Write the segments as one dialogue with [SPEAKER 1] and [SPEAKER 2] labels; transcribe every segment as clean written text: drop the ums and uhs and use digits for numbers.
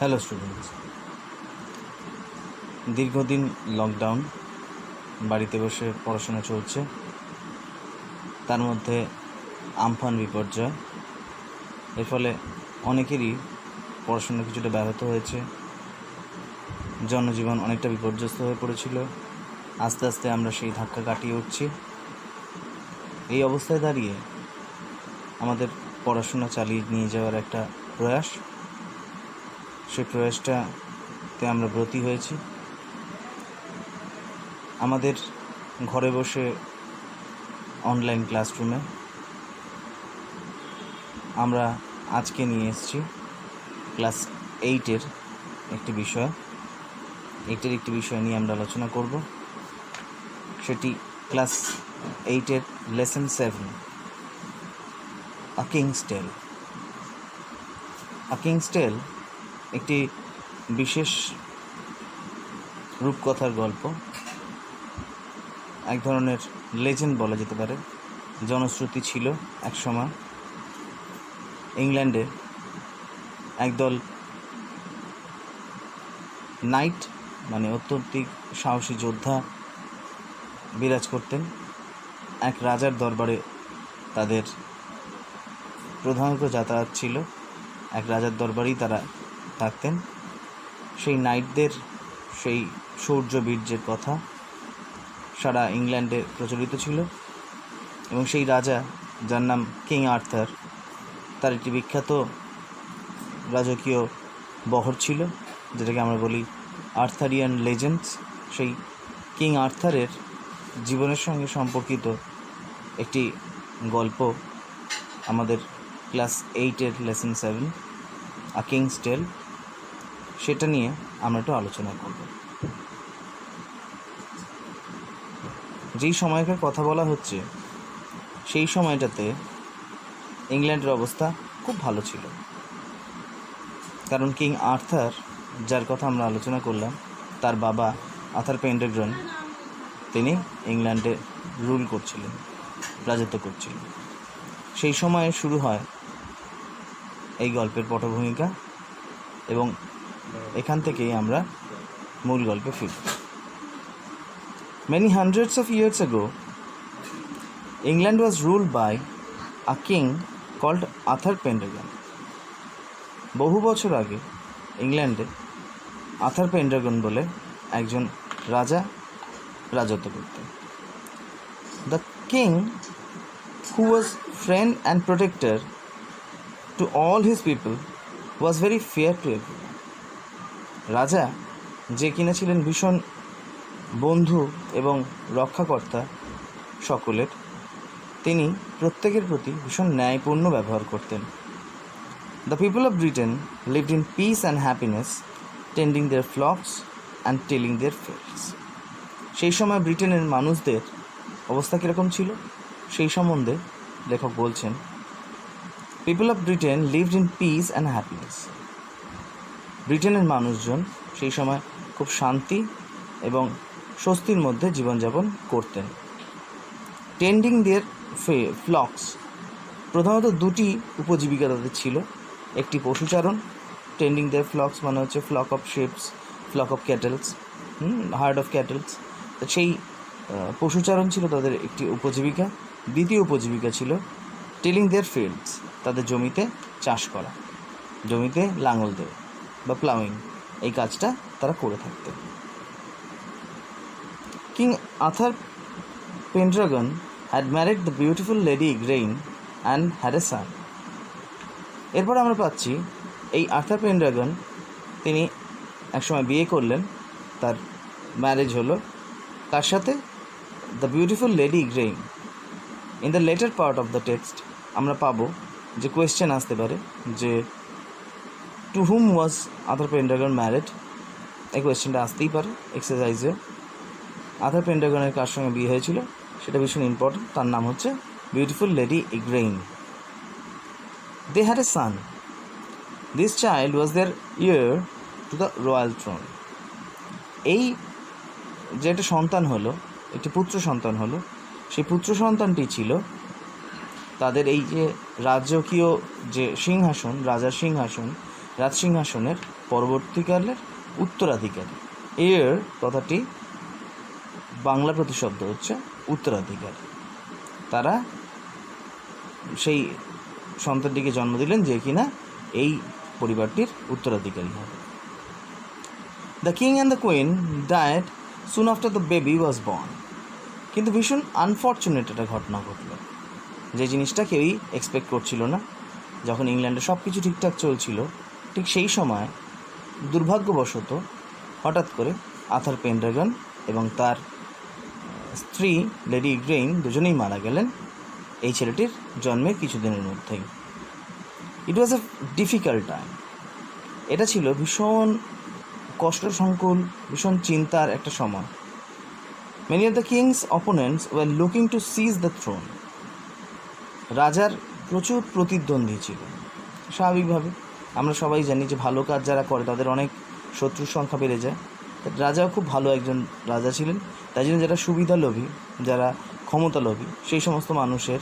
[SPEAKER 1] Hello students, দীর্ঘদিন lockdown, বাড়িতে বসে পড়াশোনা চলছে। তার মধ্যে আমফান বিপর্যয়, এর ফলে অনেকেরই পড়াশোনা কিছুটা ব্যাহত হয়েছে। জনজীবন অনেকটা বিপর্যস্ত হয়ে পড়েছিল। আস্তে আস্তে আমরা সেই ধাক্কা কাটিয়ে উঠছি। এই অবস্থায় দাঁড়িয়ে আমাদের পড়াশোনা চালিয়ে নিয়ে যাওয়ার একটা প্রয়াস, সেই প্রয়াসটাতে আমরা ব্রতী হয়েছি। আমাদের ঘরে বসে অনলাইন ক্লাসরুমে আমরা আজকে নিয়ে এসেছি ক্লাস 8-এর একটি বিষয়। 8-এর একটি বিষয় নিয়ে আমরা আলোচনা করব। সেটি ক্লাস 8-এর লেসন 7, আ কিংস টেল। আ কিংস টেল একটি বিশেষ রূপকথার গল্প, এক ধরনের লেজেন্ড বলা যেতে পারে। জনশ্রুতি ছিল এক সময় ইংল্যান্ডে একদল নাইট, মানে অত্যধিক সাহসী যোদ্ধা বিরাজ করতেন। এক রাজার দরবারে তাদের প্রধানত যাতায়াত ছিল, এক রাজার দরবারেই তারা থাকতেন। সেই নাইটদের সেই শৌর্য বীর্যের কথা সারা ইংল্যান্ডে প্রচলিত ছিল। এবং সেই রাজা, যার নাম কিং আর্থার, তার একটি বিখ্যাত রাজকীয় বহর ছিল, যেটাকে আমরা বলি আর্থারিয়ান লেজেন্ডস। সেই কিং আর্থারের জীবনের সঙ্গে সম্পর্কিত একটি গল্প আমাদের ক্লাস 8-এর লেসন 7, আ কিংস টেল, সেটা নিয়ে আমরা একটু আলোচনা করব। যেই সময়কার কথা বলা হচ্ছে, সেই সময়টাতে ইংল্যান্ডের অবস্থা খুব ভালো ছিল। কারণ কিং আর্থার, যার কথা আমরা আলোচনা করলাম, তার বাবা আর্থার পেন্ডারগ্ন, তিনি ইংল্যান্ডে রুল করছিলেন, রাজত্ব করছিলেন। সেই সময়ে শুরু হয় এই গল্পের পটভূমিকা, এবং এখান থেকেই আমরা মূল গল্পে ফিরব। Many hundreds of years ago, England was ruled by a king called Arthur Pendragon. বহু বছর আগে ইংল্যান্ডে আর্থার পেন্ডাগন বলে একজন রাজা রাজত্ব করতেন। The king, who was friend and protector to all his people, was very fair to everyone. রাজা, যে কিনা ছিলেন ভীষণ বন্ধু এবং রক্ষাকর্তা সকলের, তিনি প্রত্যেকের প্রতি ভীষণ ন্যায়পূর্ণ ব্যবহার করতেন। The people of Britain lived in peace and happiness, tending their flocks and tilling their fields. সেই সময় ব্রিটেনের মানুষদের অবস্থা কীরকম ছিল সেই সম্বন্ধে লেখক বলছেন, people of Britain lived in peace and happiness. ব্রিটেনের মানুষজন সেই সময় খুব শান্তি এবং স্বস্তির মধ্যে জীবনযাপন করতেন। টেন্ডিং দেয়ার ফ্লক্স, প্রধানত দুটি উপজীবিকা তাদের ছিল। একটি পশুচারণ, টেন্ডিং দেয়ার ফ্লক্স মানে হচ্ছে flock of sheeps, flock of cattles, herd of cattles. তো সেই পশুচারণ ছিল তাদের একটি উপজীবিকা। দ্বিতীয় উপজীবিকা ছিল টিলিং দেয়ার ফিল্ডস, তাদের জমিতে চাষ করা, জমিতে লাঙল দেওয়া বা প্লাউইং, এই কাজটা তারা করে থাকতেন। King Arthur Pendragon had married the beautiful lady Igraine and had a son. এরপর আমরা পাচ্ছি এই আর্থার পেন্ড্রাগন, তিনি একসময় বিয়ে করলেন, তার ম্যারেজ হলো কার সাথে? The beautiful lady Igraine. In the latter part of the text আমরা পাবো যে কোয়েশ্চেন আসতে পারে যে to whom was Arthur Pendragon married. এই কোয়েশ্চেনটা আসতেই পারে এক্সারসাইজে। আর্থার পেন্ড্রাগনের কার সঙ্গে বিয়ে হয়েছিল সেটা ভীষণ ইম্পর্টেন্ট। তার নাম হচ্ছে beautiful lady Igraine. They had a son. This child was their heir to the royal throne. এই যে একটা সন্তান হলো, একটি পুত্র সন্তান হলো, সেই পুত্র সন্তানটি ছিল তাদের এই যে রাজকীয় যে সিংহাসন, রাজার সিংহাসন, রাজসিংহাসনের পরবর্তীকালের উত্তরাধিকারী। এর কথাটি বাংলা প্রতিশব্দ হচ্ছে উত্তরাধিকারী। তারা সেই সন্তানটিকে জন্ম দিলেন যে কিনা এই পরিবারটির উত্তরাধিকারী হবে। The king and the queen died soon after the baby was born. কিন্তু ভীষণ আনফর্চুনেট একটা ঘটনা ঘটল, যে জিনিসটা কেউই এক্সপেক্ট করছিল না। যখন ইংল্যান্ডে সব কিছু ঠিকঠাক চলছিল, ঠিক সেই সময় দুর্ভাগ্যবশত হঠাৎ করে আর্থার পেনড্রাগন এবং তার স্ত্রী লেডি ইগ্রেইন দুজনেই মারা গেলেন এই ছেলেটির জন্মের কিছুদিনের মধ্যেই। It was a difficult time. এটা ছিল ভীষণ কষ্টসংকুল, ভীষণ চিন্তার একটা সময়। Many of the kings opponents were looking to seize the throne. রাজার প্রচুর প্রতিদ্বন্দ্বী ছিল। স্বাভাবিকভাবে আমরা সবাই জানি যে ভালো কাজ যারা করে তাদের অনেক শত্রুর সংখ্যা বেড়ে যায়। রাজাও খুব ভালো একজন রাজা ছিলেন, তাই জন্য যারা সুবিধালোভী, যারা ক্ষমতালোভী, সেই সমস্ত মানুষের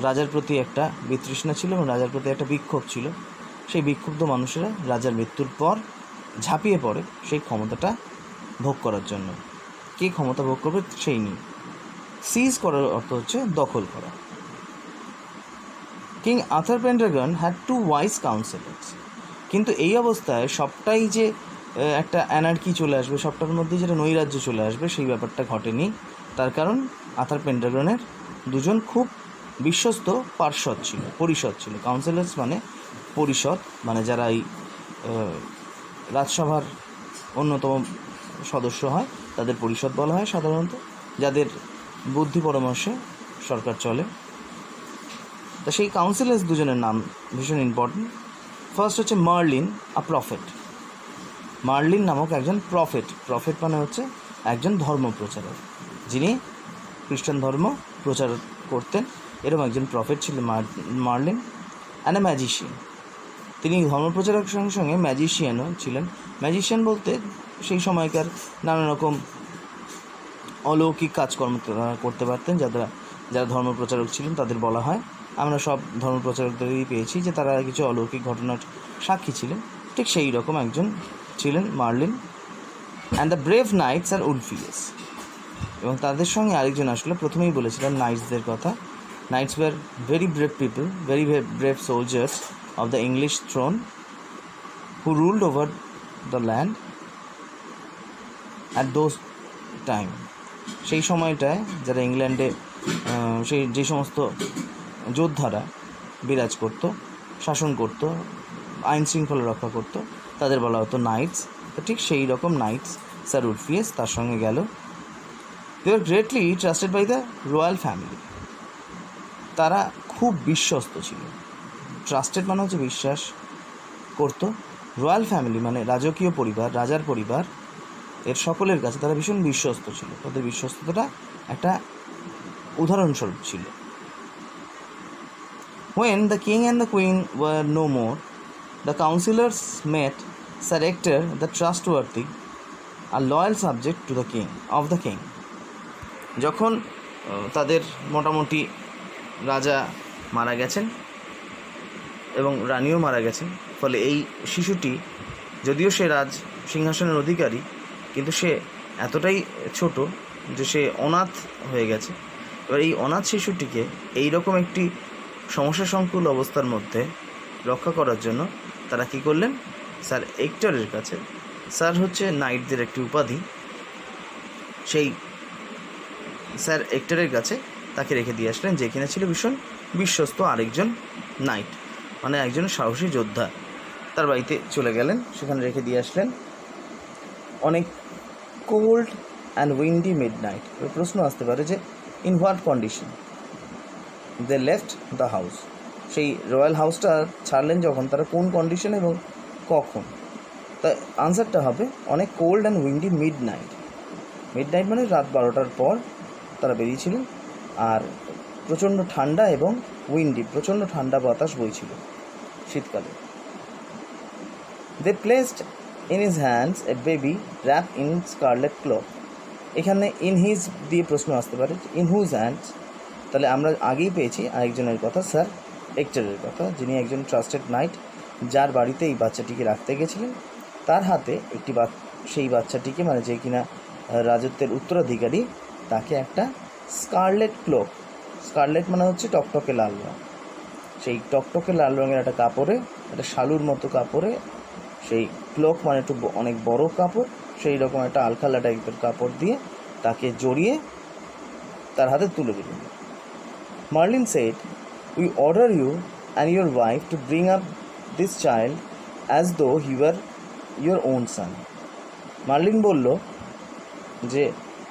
[SPEAKER 1] রাজার প্রতি একটা বিতৃষ্ণা ছিল এবং রাজার প্রতি একটা বিক্ষোভ ছিল। সেই বিক্ষুব্ধ মানুষেরা রাজার মৃত্যুর পর ঝাঁপিয়ে পড়ে সেই ক্ষমতাটা ভোগ করার জন্য। কে ক্ষমতা ভোগ করবে সেই নিয়ে। সিজ করার অর্থ হচ্ছে দখল করা। King Arthur Pendragon had two wise councillors. কিন্তু এই অবস্থায় সবটাই যে একটা অ্যানার্কি চলে আসবে, সবটার মধ্যে যেটা নৈরাজ্য চলে আসবে, সেই ব্যাপারটা ঘটেনি। তার কারণ আর্থার পেনড্রাগনের দুজন খুব বিশ্বস্ত পার্ষদ ছিল, পরিষদ ছিল। কাউন্সিলার্স মানে পরিষদ, মানে যারা এই রাজসভার অন্যতম সদস্য হয় তাদের পরিষদ বলা হয় সাধারণত, যাদের বুদ্ধি পরামর্শে সরকার চলে। তা সেই কাউন্সিলার্স দুজনের নাম ভীষণ ইম্পর্টেন্ট। ফার্স্ট হচ্ছে মার্লিন, আ প্রফেট। মার্লিন নামক একজন প্রফেট। প্রফেট মানে হচ্ছে একজন ধর্মপ্রচারক, যিনি খ্রিস্টান ধর্ম প্রচার করতেন। এরকম একজন প্রফেট ছিল মার্লিন। And a magician. তিনি ধর্মপ্রচারকের সঙ্গে সঙ্গে ম্যাজিশিয়ানও ছিলেন। ম্যাজিশিয়ান বলতে সেই সময়কার নানা রকম অলৌকিক কাজকর্ম করতে পারতেন। যারা ধর্মপ্রচারক ছিলেন তাদের বলা হয়, আমরা সব ধর্মপ্রচারকদেরই পেয়েছি যে তারা কিছু অলৌকিক ঘটনার সাক্ষী ছিলেন। ঠিক সেই রকম একজন ছিলেন Merlin. And the brave knights আর উলফিয়াস। এবং তাদের সঙ্গে আরেকজন আসলে, প্রথমেই বলেছিলাম নাইটসদের কথা। Knights were very brave people, very brave soldiers of the English throne who ruled over the land at those time. সেই সময়টায় যারা ইংল্যান্ডে সেই যে সমস্ত যোদ্ধারা বিরাজ করত, শাসন করত, আইন শৃঙ্খলা রক্ষা করত, তাদের বলা হতো নাইটস। তো ঠিক সেই রকম নাইটস স্যার উলফিয়াস তার সঙ্গে গেল। They are greatly trusted by the royal family. তারা খুব বিশ্বস্ত ছিল। ট্রাস্টেড মানে হচ্ছে বিশ্বাস করত। রয়্যাল ফ্যামিলি মানে রাজকীয় পরিবার, রাজার পরিবার, এর সকলের কাছে তারা ভীষণ বিশ্বস্ত ছিল। তাদের বিশ্বস্ততা একটা উদাহরণস্বরূপ ছিল। When the king and the queen were no more, the councillors met Sir Ector the trustworthy, a loyal subject to the king of the king. যখন তাদের মোটামুটি রাজা মারা গেছেন এবং রানীও মারা গেছেন, ফলে এই শিশুটি, যদিও সে রাজ সিংহাসনের অধিকারী, কিন্তু সে এতটাই ছোট যে সে অনাথ হয়ে গেছে। এবার এই অনাথ শিশুটিকে এই রকম একটি সমস্যা সংকুল অবস্থার মধ্যে রক্ষা করার জন্য তারা কী করলেন, স্যার এক্টরের কাছে, স্যার হচ্ছে নাইটদের একটি উপাধি, সেই স্যার এক্টরের কাছে তাকে রেখে দিয়ে আসলেন, যে কিনা ছিল ভীষণ বিশ্বস্ত আরেকজন নাইট, মানে একজন সাহসী যোদ্ধা। তার বাড়িতে চলে গেলেন, সেখানে রেখে দিয়ে আসলেন। অনেক cold and windy mid night. প্রশ্ন আসতে পারে যে in what condition they left the house. সেই রয়্যাল হাউসটা ছাড়লেন যখন, তারা কোন কন্ডিশন এবং কখন? তা আনসারটা হবে অনেক cold and windy mid night. Mid night মানে রাত 12টার পর তারা বেরিয়েছিলেন, আর প্রচণ্ড ঠান্ডা এবং উইন্ডি, প্রচণ্ড ঠান্ডা বাতাস বইছিল শীতকালে। They placed in his hands a baby wrap in scarlet cloth. এখানে ইন হিজ দিয়ে প্রশ্ন আসতে পারে, ইন হুজ হ্যান্ডস। তাহলে আমরা আগেই পেয়েছি আরেকজনের কথা, স্যার এক্টরের কথা, যিনি একজন ট্রাস্টেড নাইট, যার বাড়িতে এই বাচ্চাটিকে রাখতে গেছিলেন তার হাতে একটি সেই বাচ্চাটিকে, মানে যে কিনা রাজত্বের উত্তরাধিকারী, তাকে একটা স্কারলেট ক্লোক, স্কারলেট মানে হচ্ছে টকটকে লাল রঙ, সেই টকটকে লাল রঙের একটা কাপড়ে, একটা শালুর মতো কাপড়ে, সেই ক্লোক মানে একটু অনেক বড় কাপড়, সেই রকম একটা আলখাল্লা টাইপের কাপড় দিয়ে তাকে জড়িয়ে তার হাতে তুলে দিলেন। Merlin said, "We order you and your wife to bring up this child as though he were your own son." Merlin বলল যে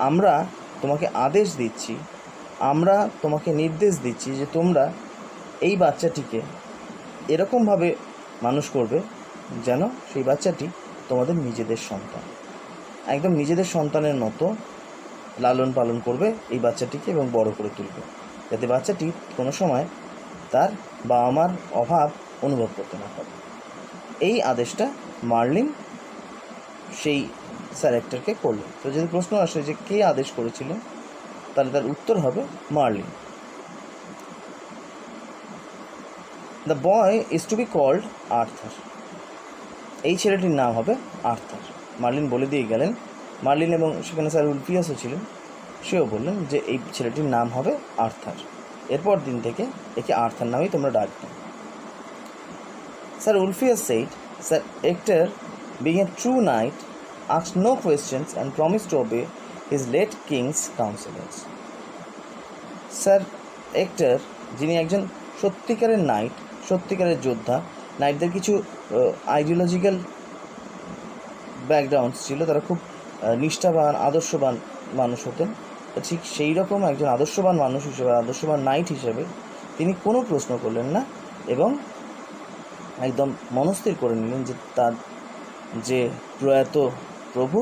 [SPEAKER 1] আমরা তোমাকে আদেশ দিচ্ছি, আমরা তোমাকে নির্দেশ দিচ্ছি যে তোমরা এই বাচ্চাটিকে এরকমভাবে মানুষ করবে যেন সেই বাচ্চাটি তোমাদের নিজেদের সন্তান, একদম নিজেদের সন্তানের মতো লালন পালন করবে এই বাচ্চাটিকে এবং বড় করে তুলবে, যাতে বাচ্চাটি কোনো সময় তার বাবা মার অভাব অনুভব করতে না পারে। এই আদেশটা মার্লিন সেই স্যার অ্যাক্টরকে করলেন। তো যদি প্রশ্ন আসে যে কে আদেশ করেছিলেন, তাহলে তার উত্তর হবে Merlin. The boy is to be called Arthur. এই ছেলেটির নাম হবে আর্থার। মার্লিন বলে দিয়ে গেলেন, মার্লিন এবং সেখানে স্যার উলফিয়াসও ছিলেন, সেও বললেন যে এই ছেলেটির নাম হবে আর্থার, এরপর দিন থেকে একে আর্থার নামেই তোমরা ডাকবে। Sir Ulfius said, Sir Hector, being a true knight, asked no questions and promised to obey his late king's counsellors. Sir hectare, যিনি একজন সত্যিকারের নাইট, সত্যিকারের যোদ্ধা, নাইটদের কিছু আইডিওলজিক্যাল ব্যাকগ্রাউন্ডস ছিল, তারা খুব নিষ্ঠাবান আদর্শবান মানুষ হতেন। ঠিক সেই রকম একজন আদর্শবান মানুষ হিসেবে, আদর্শবান নাইট হিসেবে তিনি কোনো প্রশ্ন করলেন না এবং একদম মনস্থির করে নিলেন যে তার যে প্রয়াত প্রভু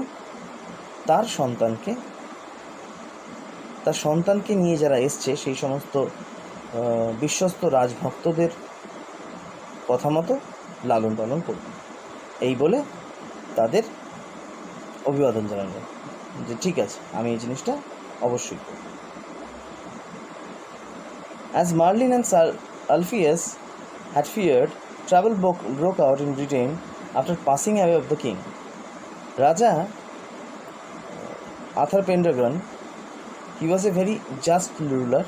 [SPEAKER 1] তার সন্তানকে নিয়ে যারা এসছে সেই সমস্ত বিশ্বস্ত রাজভক্তদের কথা মতো লালন পালন করবেন, এই বলে তাদের অভিবাদন জানালেন যে ঠিক আছে, আমি এই জিনিসটা অবশ্যই করব। As Merlin and Sir Ulfius had feared, trouble broke out in Britain after passing away of the king. Raja Arthur Pendragon, he was a very just ruler,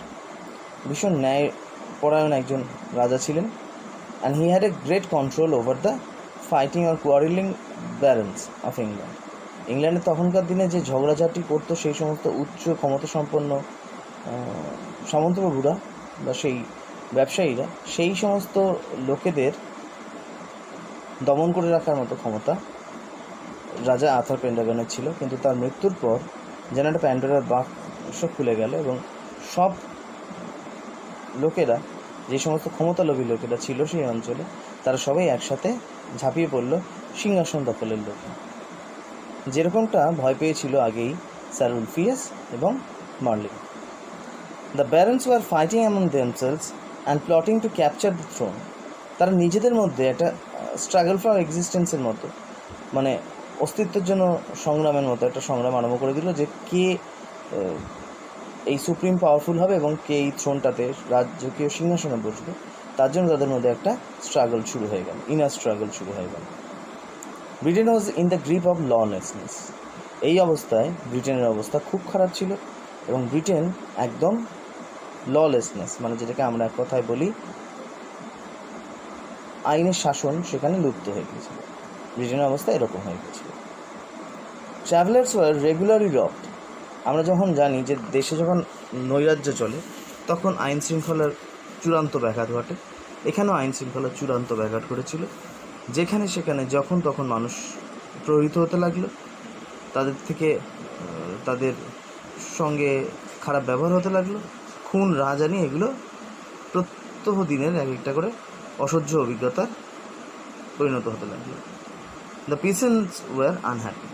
[SPEAKER 1] ভীষণ ন্যায় পরায়ণ একজন রাজা ছিলেন, and he had a great control over the fighting or quarreling barons of England. ইংল্যান্ডে তখনকার দিনে যে ঝগড়াঝাটি করতো সেই সমস্ত উচ্চ ক্ষমতাসম্পন্ন সামন্তপ্রভুরা বা সেই ব্যবসায়ীরা, সেই সমস্ত লোকেদের দমন করে রাখার মতো ক্ষমতা রাজা আর্থার পেন্ডাগনের ছিল। কিন্তু তার মৃত্যুর পর যেন একটা প্যান্ডোরার বাক্স খুলে গেল এবং সব লোকেরা, যে সমস্ত ক্ষমতালোভী লোকেরা ছিল সেই অঞ্চলে, তারা সবাই একসাথে ঝাঁপিয়ে পড়ল সিংহাসন দখলের লোকে, যেরকমটা ভয় পেয়েছিল আগেই স্যার উলফিয়াস এবং Merlin. The barons were fighting among themselves and plotting to capture the throne. তারা নিজেদের মধ্যে একটা স্ট্রাগল ফর এক্সিস্টেন্সের মতো, মানে অস্তিত্বের জন্য সংগ্রামের মতো একটা সংগ্রাম আরম্ভ করে দিল যে কে এই সুপ্রিম পাওয়ারফুল হবে এবং কে এই থ্রোনটাতে রাজকীয় সিংহাসনে বসবে, তার জন্য তাদের মধ্যে একটা স্ট্রাগল শুরু হয়ে গেল, ইনার স্ট্রাগল শুরু হয়ে গেল। Britain was in the grip of lawlessness. এই অবস্থায় ব্রিটেনের অবস্থা খুব খারাপ ছিল এবং ব্রিটেন একদম ললেসনেস, মানে যেটাকে আমরা এক কথায় বলি আইনের শাসন, সেখানে লুপ্ত হয়ে গিয়েছিল। ব্রিটেনের অবস্থা এরকম হয়ে গেছিল। Travellers were regularly robbed. আমরা যখন জানি যে দেশে যখন নৈরাজ্য চলে তখন আইন শৃঙ্খলার চূড়ান্ত ব্যাঘাত ঘটে, এখানেও আইন শৃঙ্খলার চূড়ান্ত ব্যাঘাত ঘটেছিল। যেখানে সেখানে যখন তখন মানুষ প্রহৃত হতে লাগলো, তাদের সঙ্গে খারাপ ব্যবহার হতে লাগলো, খুন রাহাজানি, এগুলো প্রত্যহ দিনের এক একটা করে অসহ্য অভিজ্ঞতার পরিণত হতে লাগলো। The peasants were unhappy.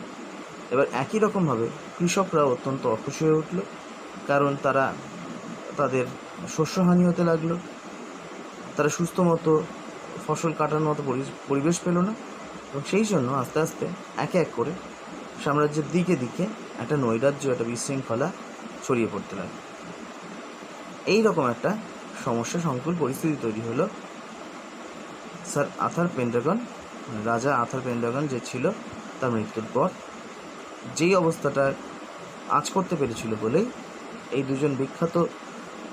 [SPEAKER 1] এবার একই রকমভাবে কৃষকরা অত্যন্ত অখুশি হয়ে উঠল, কারণ তাদের শস্যহানি হতে লাগলো, তারা সুস্থ মতো ফসল কাটানোর মতো পরিবেশ পেল না এবং সেই জন্য আস্তে আস্তে একে এক করে সাম্রাজ্যের দিকে দিকে একটা নৈরাজ্য, একটা বিশৃঙ্খলা ছড়িয়ে পড়তে লাগলো। এই রকম একটা সমস্যা সংকুল পরিস্থিতি তৈরি হলো স্যার আর্থার পেন্ডাগন, রাজা আর্থার পেন্ডাগন যে ছিল, তার মৃত্যুর পর যেই অবস্থাটা আঁচ করতে পেরেছিল বলেই এই দুজন বিখ্যাত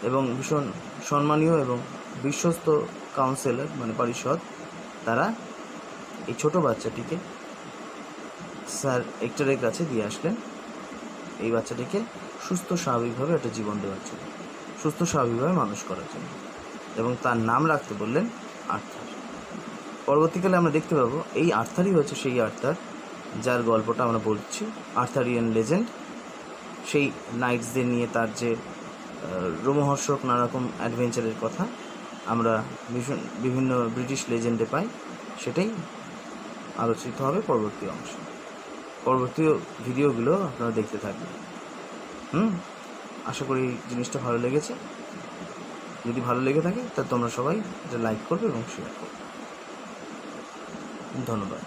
[SPEAKER 1] এবং ভীষণ সম্মানীয় এবং বিশ্বস্ত কাউন্সিলর মানে পরিষদ, তারা এই ছোট বাচ্চাটিকে স্যার হেক্টরের কাছে দিয়ে আসলেন এই বাচ্চাটিকে সুস্থ স্বাভাবিকভাবে একটা জীবন দেওয়ার জন্য, সুস্থ স্বাভাবিকভাবে মানুষ করার জন্য, এবং তার নাম রাখতে বললেন আর্থার। পরবর্তীকালে আমরা দেখতে পাবো এই আর্থারই হচ্ছে সেই আর্থার যার গল্পটা আমরা বলছি, আর্থারিয়ান লেজেন্ড। সেই নাইটসদের নিয়ে তার যে রোমহর্ষক নানারকম অ্যাডভেঞ্চারের কথা আমরা বিভিন্ন ব্রিটিশ লেজেন্ডে পাই, সেটাই আলোচিত হবে পরবর্তী অংশে। পরবর্তী ভিডিওগুলো আপনারা দেখতে থাকবেন। আশা করি জিনিসটা ভালো লেগেছে। যদি ভালো লেগে থাকে তা তোমরা সবাই এটা লাইক করবে এবং শেয়ার করবে। ধন্যবাদ।